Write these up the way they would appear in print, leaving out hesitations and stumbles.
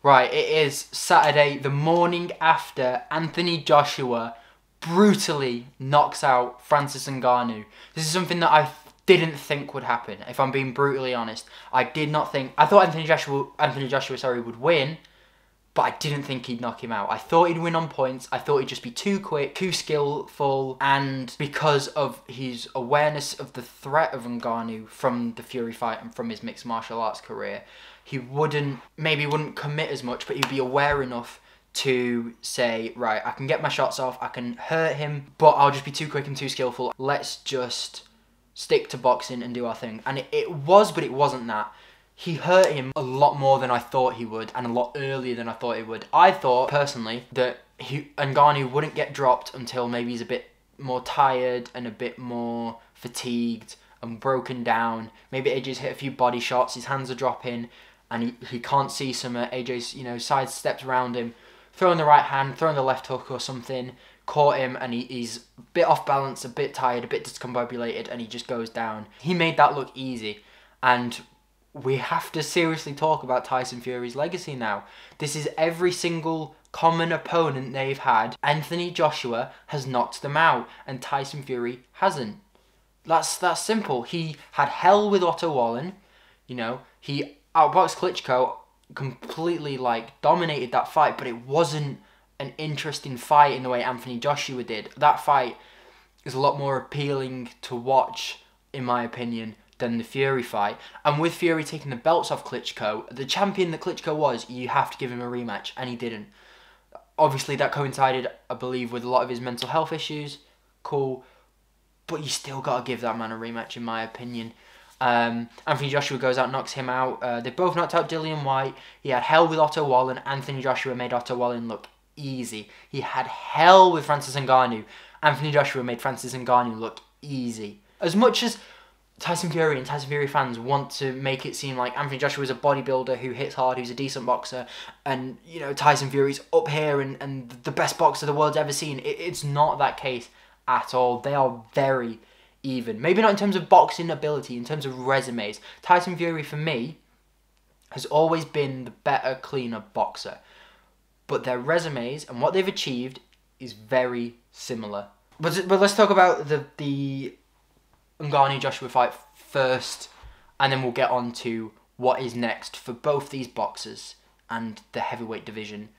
Right, it is Saturday, the morning after Anthony Joshua brutally knocks out Francis Ngannou. This is something that I didn't think would happen, if I'm being brutally honest. I did not think... I thought Anthony Joshua would win, but I didn't think he'd knock him out. I thought he'd win on points. I thought he'd just be too quick, too skillful, and because of his awareness of the threat of Ngannou from the Fury fight and from his mixed martial arts career, he wouldn't commit as much, but he'd be aware enough to say, right, I can get my shots off, I can hurt him, but I'll just be too quick and too skillful. Let's just stick to boxing and do our thing. And it was, but it wasn't that. He hurt him a lot more than I thought he would, and a lot earlier than I thought he would. I thought, personally, that Ngannou wouldn't get dropped until maybe he's a bit more tired and a bit more fatigued and broken down. Maybe AJ's hit a few body shots, his hands are dropping, and he can't see some AJ's, side steps around him, throwing the right hand, throwing the left hook or something, caught him, and he's a bit off balance, a bit tired, a bit discombobulated, and he just goes down. He made that look easy, and we have to seriously talk about Tyson Fury's legacy now. This is every single common opponent they've had. Anthony Joshua has knocked them out, and Tyson Fury hasn't. That's simple. He had hell with Otto Wallen. He outboxed Klitschko, completely dominated that fight, but it wasn't an interesting fight in the way Anthony Joshua did. That fight is a lot more appealing to watch, in my opinion, than the Fury fight. And with Fury taking the belts off Klitschko, the champion that Klitschko was, you have to give him a rematch, and he didn't. Obviously, that coincided, I believe, with a lot of his mental health issues. Cool. But you still got to give that man a rematch, in my opinion. Anthony Joshua goes out, knocks him out. They both knocked out Dillian Whyte. He had hell with Otto Wallen. Anthony Joshua made Otto Wallen look easy. He had hell with Francis Ngannou. Anthony Joshua made Francis Ngannou look easy. As much as Tyson Fury and Tyson Fury fans want to make it seem like Anthony Joshua is a bodybuilder who hits hard, who's a decent boxer, and Tyson Fury's up here and the best boxer the world's ever seen, it's not that case at all. They are very even. Maybe not in terms of boxing ability, in terms of resumes. Tyson Fury, for me, has always been the better, cleaner boxer. But their resumes and what they've achieved is very similar. But let's talk about the Ngannou-Joshua fight first, and then we'll get on to what is next for both these boxers and the heavyweight division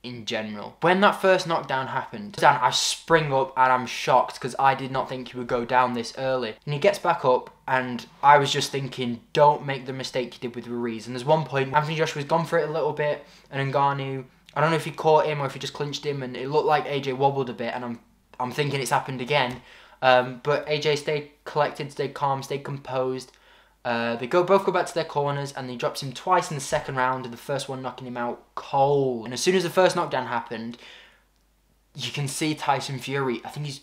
in general. When that first knockdown happened, I spring up and I'm shocked because I did not think he would go down this early. And he gets back up, and I was just thinking, don't make the mistake he did with Ruiz. And there's one point, Anthony Joshua's gone for it a little bit, and Ngannou, I don't know if he caught him or if he just clinched him, and it looked like AJ wobbled a bit, and I'm thinking it's happened again. But AJ stayed collected, stayed calm, stayed composed. They both go back to their corners, and he drops him twice in the second round, and the first one knocking him out cold. And as soon as the first knockdown happened, you can see Tyson Fury. I think he's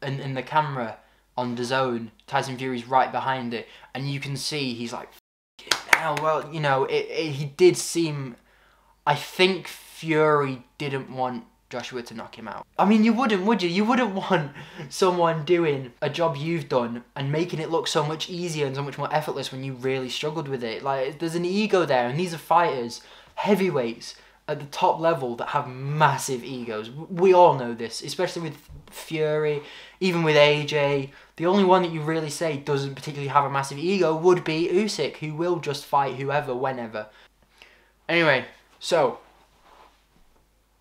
in the camera on the zone. Tyson Fury's right behind it, and you can see he's like, now, well, he did seem. I think Fury didn't want Joshua to knock him out. I mean, you wouldn't, would you? You wouldn't want someone doing a job you've done and making it look so much easier and so much more effortless when you really struggled with it. There's an ego there, and these are fighters, heavyweights, at the top level that have massive egos. We all know this, especially with Fury, even with AJ. The only one that you really say doesn't particularly have a massive ego would be Usyk, who will just fight whoever, whenever. Anyway, so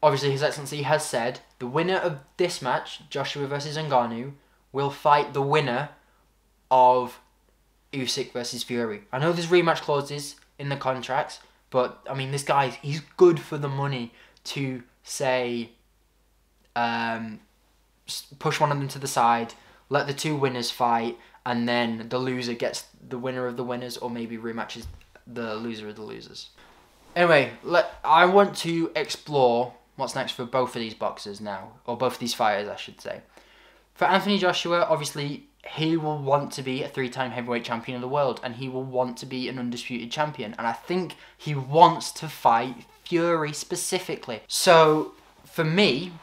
obviously, His Excellency has said the winner of this match, Joshua versus Ngannou, will fight the winner of Usyk versus Fury. I know there's rematch clauses in the contracts, but I mean, this guy, he's good for the money to say, push one of them to the side, let the two winners fight, and then the loser gets the winner of the winners, or maybe rematches the loser of the losers. Anyway, I want to explore what's next for both of these boxers now, or both of these fighters, I should say. For Anthony Joshua, obviously, he will want to be a 3-time heavyweight champion of the world, and he will want to be an undisputed champion, and I think he wants to fight Fury specifically. So, for me,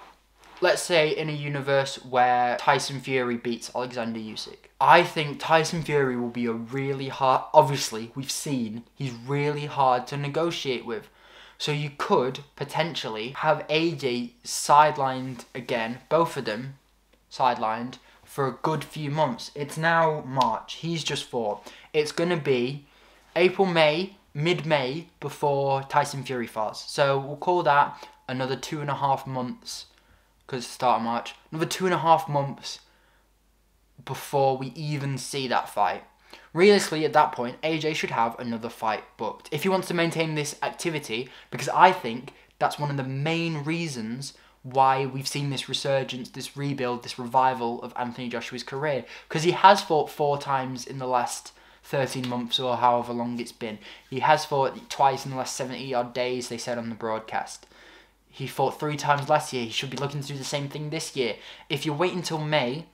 let's say in a universe where Tyson Fury beats Alexander Usyk, I think Tyson Fury will be a really hard, obviously, we've seen, he's really hard to negotiate with. So you could potentially have AJ sidelined again, both of them sidelined, for a good few months. It's now March. He's just fought. It's going to be April, May, mid-May before Tyson Fury fights. So we'll call that another 2.5 months, because it's the start of March. Another 2.5 months before we even see that fight. Realistically, at that point, AJ should have another fight booked if he wants to maintain this activity, because I think that's one of the main reasons why we've seen this resurgence, this rebuild, this revival of Anthony Joshua's career, because he has fought 4 times in the last 13 months or however long it's been. He has fought twice in the last 70 odd days, they said on the broadcast. He fought 3 times last year. He should be looking to do the same thing this year. If you wait until May,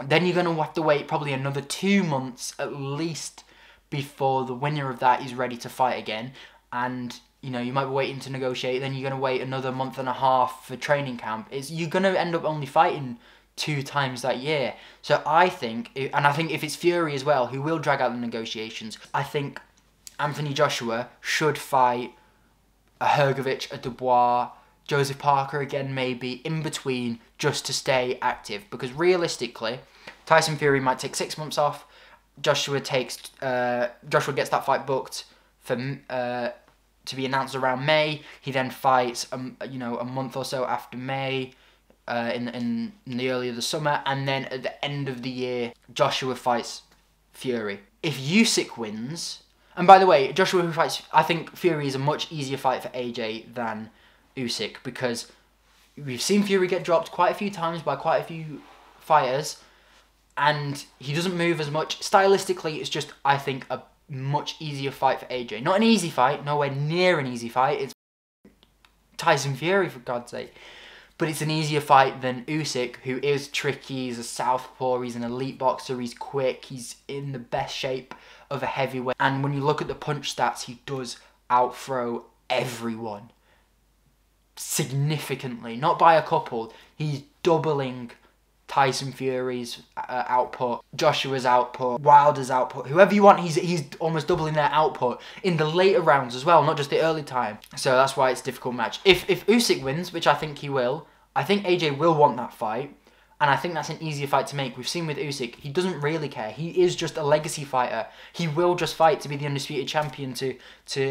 then you're going to have to wait probably another 2 months at least before the winner of that is ready to fight again. And, you know, you might be waiting to negotiate. Then you're going to wait another month and a half for training camp. You're going to end up only fighting 2 times that year. So I think, and I think if it's Fury as well, who will drag out the negotiations, I think Anthony Joshua should fight a Hrgovic, a Dubois, Joseph Parker again maybe, in between, just to stay active. Because realistically, Tyson Fury might take 6 months off. Joshua gets that fight booked for to be announced around May. He then fights a month or so after May, in the early of the summer, and then at the end of the year, Joshua fights Fury. If Usyk wins, and by the way, Joshua who fights, I think Fury is a much easier fight for AJ than Usyk, because we've seen Fury get dropped quite a few times by quite a few fighters, and he doesn't move as much. Stylistically, it's just, I think, a much easier fight for AJ. Not an easy fight, nowhere near an easy fight. It's Tyson Fury, for God's sake. But it's an easier fight than Usyk, who is tricky. He's a southpaw, he's an elite boxer, he's quick, he's in the best shape of a heavyweight. And when you look at the punch stats, he does outthrow everyone significantly. Not by a couple. He's doubling Tyson Fury's output, Joshua's output, Wilder's output, whoever you want, he's almost doubling their output in the later rounds as well, not just the early time. So that's why it's a difficult match. If Usyk wins, which I think he will, I think AJ will want that fight, and I think that's an easier fight to make. We've seen with Usyk, he doesn't really care. He is just a legacy fighter. He will just fight to be the undisputed champion, to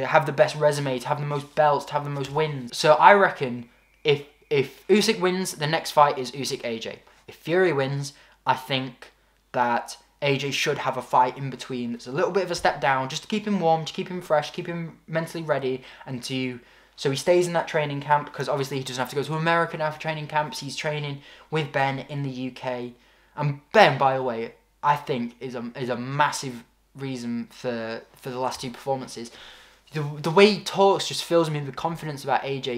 have the best resume, to have the most belts, to have the most wins. So I reckon if Usyk wins, the next fight is Usyk-AJ. If Fury wins, I think that AJ should have a fight in between that's a little bit of a step down, just to keep him warm, to keep him fresh, keep him mentally ready, and so he stays in that training camp, because obviously he doesn't have to go to America now for training camps. He's training with Ben in the UK. And Ben, by the way, I think is a massive reason for the last 2 performances. The way he talks just fills me with confidence about AJ.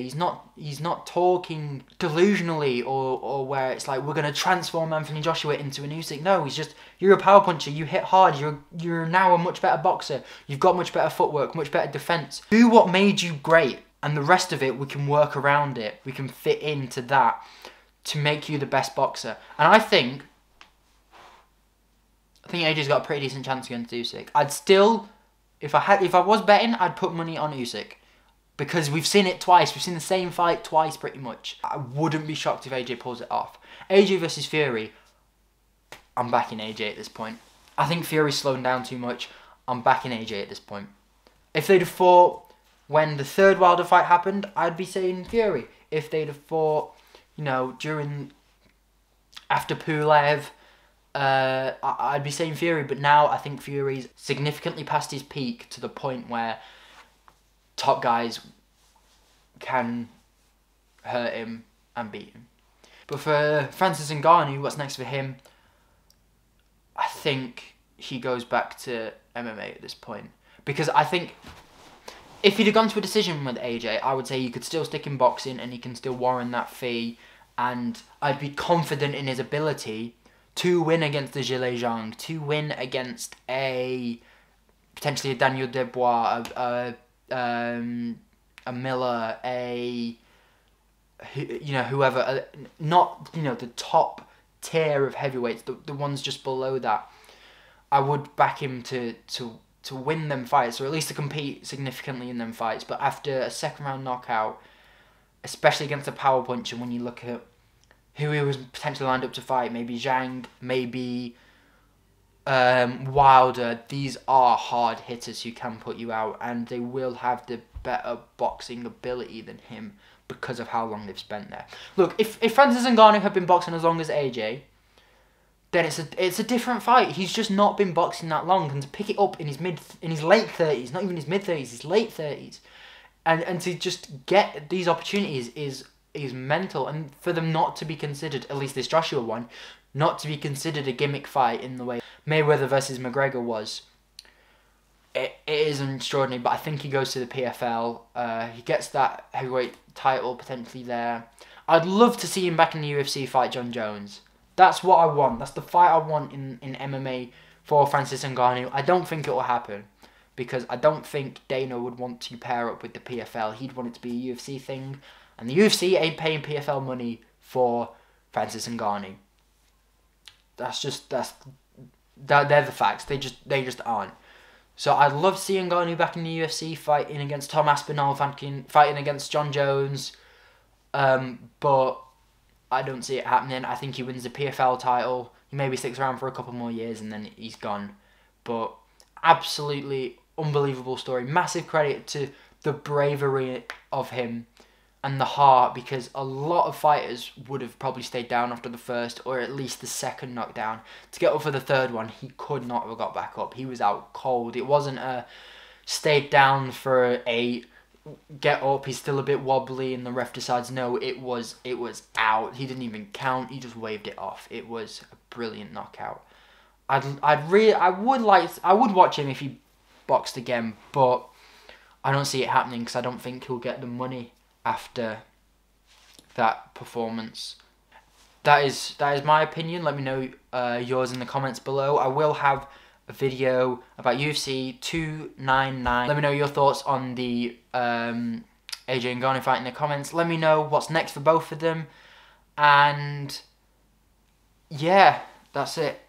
He's not talking delusionally or where it's like, we're going to transform Anthony Joshua into an Usyk. No, he's just, you're a power puncher, you hit hard, you're now a much better boxer, you've got much better footwork, much better defense. Do what made you great, and the rest of it, we can work around it. We can fit into that to make you the best boxer. And I think AJ's got a pretty decent chance against Usyk. I'd still, if I was betting, I'd put money on Usyk, because we've seen it twice. We've seen the same fight twice, pretty much. I wouldn't be shocked if AJ pulls it off. AJ versus Fury, I'm backing AJ at this point. I think Fury's slowing down too much. I'm backing AJ at this point. If they'd have fought when the 3rd Wilder fight happened, I'd be saying Fury. If they'd have fought, after Pulev, I'd be saying Fury. But now I think Fury's significantly past his peak, to the point where top guys can hurt him and beat him. But for Francis Ngannou, what's next for him? I think he goes back to MMA at this point. Because I think if he'd have gone to a decision with AJ, I would say he could still stick in boxing and he can still warrant that fee. And I'd be confident in his ability to win against the Zhilei Zhang, to win against potentially a Daniel Dubois, a Miller, whoever, not, the top tier of heavyweights, the ones just below that. I would back him to to win them fights, or at least to compete significantly in them fights. But after a second round knockout, especially against a power puncher, when you look at who he was potentially lined up to fight, maybe Zhang, maybe Wilder, these are hard hitters who can put you out, and they will have the better boxing ability than him because of how long they've spent there. Look, if Francis Ngannou had been boxing as long as AJ, then it's a different fight. He's just not been boxing that long, and to pick it up in his late 30s, not even his mid 30s, his late 30s, and to just get these opportunities is mental. And for them not to be considered, at least this Joshua one, not to be considered a gimmick fight in the way Mayweather versus McGregor was, it is extraordinary. But I think he goes to the PFL. He gets that heavyweight title potentially there. I'd love to see him back in the UFC fight John Jones. That's what I want. That's the fight I want in MMA for Francis Ngannou. I don't think it will happen, because I don't think Dana would want to pair up with the PFL. He'd want it to be a UFC thing, and the UFC ain't paying PFL money for Francis Ngannou. They're the facts. They just aren't. So I'd love to see Ngannou back in the UFC fighting against Tom Aspinall, fighting against John Jones, but I don't see it happening. I think he wins the PFL title. He maybe sticks around for a couple more years and then he's gone. But absolutely unbelievable story. Massive credit to the bravery of him and the heart, because a lot of fighters would have probably stayed down after the first or at least the second knockdown. To get up for the third one, he could not have got back up. He was out cold. It wasn't a stayed down for a get up, he's still a bit wobbly and the ref decides no. It was out. He didn't even count. He just waved it off. It was a brilliant knockout. I would watch him if he boxed again, but I don't see it happening because I don't think he'll get the money after that performance. That is my opinion. Let me know yours in the comments below. I will have a video about UFC 299. Let me know your thoughts on the AJ Ngannou fight in the comments. Let me know what's next for both of them. And yeah, that's it.